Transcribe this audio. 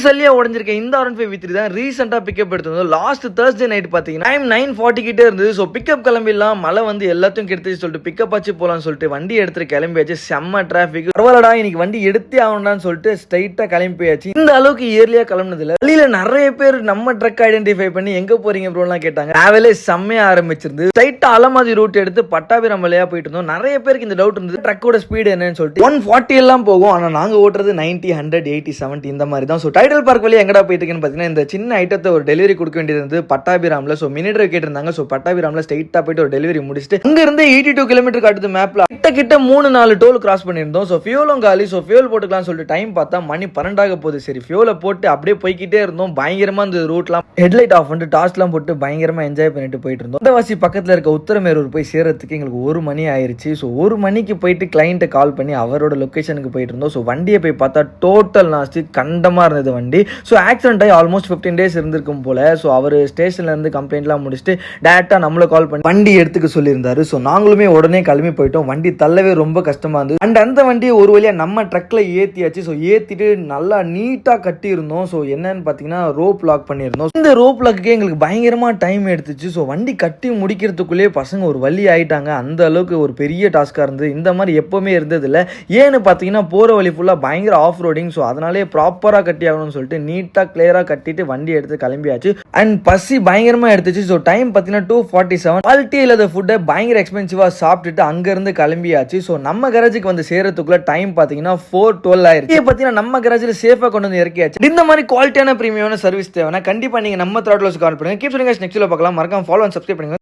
சல்லியா உடஞ்சிருக்க இந்த R15 V3 தான் ரீசெண்டா பிக்கப் எடுத்திருந்தோம். லாஸ்ட் Thursday நைட் பாத்தீங்கன்னா டைம் 9:40 கிட்ட இருந்தது. ஸோ பிக்கப் கிளம்பிடலாம், மழை வந்து எல்லாத்தையும் கெடுத்துச்சு சொல்லிட்டு பிக்கப் ஆச்சு போலான்னு சொல்லிட்டு வண்டி எடுத்துட்டு கிளம்பியாச்சு. செம்ம டிராபிக், பரவாயில்லடா இன்னைக்கு வண்டி எடுத்தே ஆகணும்னு சொல்லிட்டு ஸ்ட்ரைட்டா கிளம்பி போயாச்சு. இந்த அளவுக்கு இயர்லியா கிளம்புனதுல வழியில நிறைய பேர் நம்ம ட்ரக் ஐடென்டிஃபை பண்ணி எங்க போறீங்க ப்ரோலாம் கேட்டாங்க. டிராவலே செம்மையா ஆரம்பிச்சிருந்து ஸ்ட்ரைட்டா அலமாதி ரூட் எடுத்து பட்டாபிராம் வழியா போயிட்டு இருந்தோம். நிறைய பேருக்கு இந்த டவுட் இருந்தது, ட்ரக்கோட ஸ்பீடு என்னன்னு சொல்லிட்டு 140 எல்லாம் போகும், ஆனா நாங்க ஓட்டுறது 90, 100, 80, 70 இந்த மாதிரி தான். ஸோ டைடல் பார்க் வழியா எங்கடா போயிட்டு இருக்குன்னு பார்த்தீங்கன்னா இந்த சின்ன ஐட்டத்தை ஒரு டெலிவரி கொடுக்க வேண்டியது இருந்து பட்டாபிராம்ல. ஸோ மினிட் கேட்டிருந்தாங்க. ஸோ பட்டாபிராம்ல ஸ்ட்ரைட்டா போயிட்டு ஒரு டெலிவரி முடிச்சுட்டு அங்க இருந்து 82 கிலோமீட்டர் காட்டுது மேப்ல. கிட்ட 3-4 டோல் கிராஸ் பண்ணியிருந்தோம். ஸோ ஃபியூலும் காலி. ஸோ ஃபியூல் போட்டுக்கலாம்னு சொல்லிட்டு டைம் பார்த்தா மணி 12 போகுது. சரி ஃபியூலை போட்டு அப்படியே போய்கிட்டே இருந்தோம். பயங்கரமா இந்த ரூட்லாம் ஹெட்லைட் ஆஃப் பண்ணிட்டு டாஸ்லாம் போட்டு பயங்கரமா என்ஜாய் பண்ணிட்டு போயிட்டு இருந்தோம். வந்தவாசி பக்கத்தில் இருக்க உத்தரமேரூர் போய் சேரத்துக்கு எங்களுக்கு 1 மணி ஆயிருச்சு. ஸோ 1 மணிக்கு போயிட்டு கிளைண்ட்டை கால் பண்ணி அவரோட லொக்கேஷனுக்கு போயிட்டு இருந்தோம். ஸோ வண்டியை போய் பார்த்தா டோட்டல் நாஸ்தி கண்டமா இருந்தது வண்டி. ஸோ ஆக்சிடென்ட் ஆகி ஆல்மோஸ்ட் 15 days இருந்திருக்கும் போல. ஸோ அவர் ஸ்டேஷன்ல இருந்து கம்ப்ளைண்ட்லாம் முடிச்சுட்டு டேரக்டா நம்மளை கால் பண்ணி வண்டி எடுத்துக்க சொல்லியிருந்தாரு. ஸோ நாங்களுமே உடனே கிளம்பி போயிட்டோம். வண்டி தள்ளவே ரொம்ப கஷ்டமா இருந்தது. அண்ட் அந்த வண்டியை ஒரு வழியா நம்ம ட்ரக்ல ஏத்தியாச்சு. ஸோ ஏத்திட்டு நல்லா நீட்டா கட்டி இருந்தோம். ஸோ என்னன்னு பாத்தீங்கன்னா ரோப் லாக் பண்ணியிருந்தோம். இந்த ரோப் லாக்கு எங்களுக்கு பயங்கரமா டைம் எடுத்துச்சு. ஸோ வண்டி கட்டி முடிக்கிறதுக்குள்ளேயே பசங்க ஒரு வழி ஆயிட்டாங்க. அந்த அளவுக்கு ஒரு பெரிய டாஸ்கா இருந்தது. இந்த மாதிரி எப்பவுமே இருந்தது இல்லை. ஏன்னு பார்த்தீங்கன்னா போகிற வழி ஃபுல்லாக பயங்கர ஆஃப் ரோடிங். ஸோ அதனாலே ப்ராப்பராக கட்டி ஆகணும்னு சொல்லிட்டு நீட்டாக கிளியராக கட்டிட்டு வண்டி எடுத்து கிளம்பியாச்சு. அண்ட் பசி பயங்கரமாக எடுத்துச்சு. ஸோ டைம் பார்த்தீங்கன்னா 2:47. குவாலிட்டி இல்லாத ஃபுட்டை பயங்கர எக்ஸ்பென்சிவாக சாப்பிட்டுட்டு அங்கேருந்து கிளம்பியாச்சு. ஸோ நம்ம கராஜுக்கு வந்து சேரத்துக்குள்ள டைம் பார்த்தீங்கன்னா 4:12 ஆயிடுச்சு. பார்த்தீங்கன்னா நம்ம கராஜில் சேஃபாக கொண்டு வந்து இறக்கியாச்சு. இந்த மாதிரி குவாலிட்டியான பிரீமியமான சர்வீஸ் தேவைன்னா கண்டிப்பாக நீங்கள் நம்ம த்ராட்லர்ஸ் கால் பண்ணுங்க. கீப் சொல்லுங்க, நெக்ஸ்ட்ல பார்க்கலாம். மறக்காம ஃபாலோ அண்ட் சப்ஸ்கிரைப் பண்ணுங்க.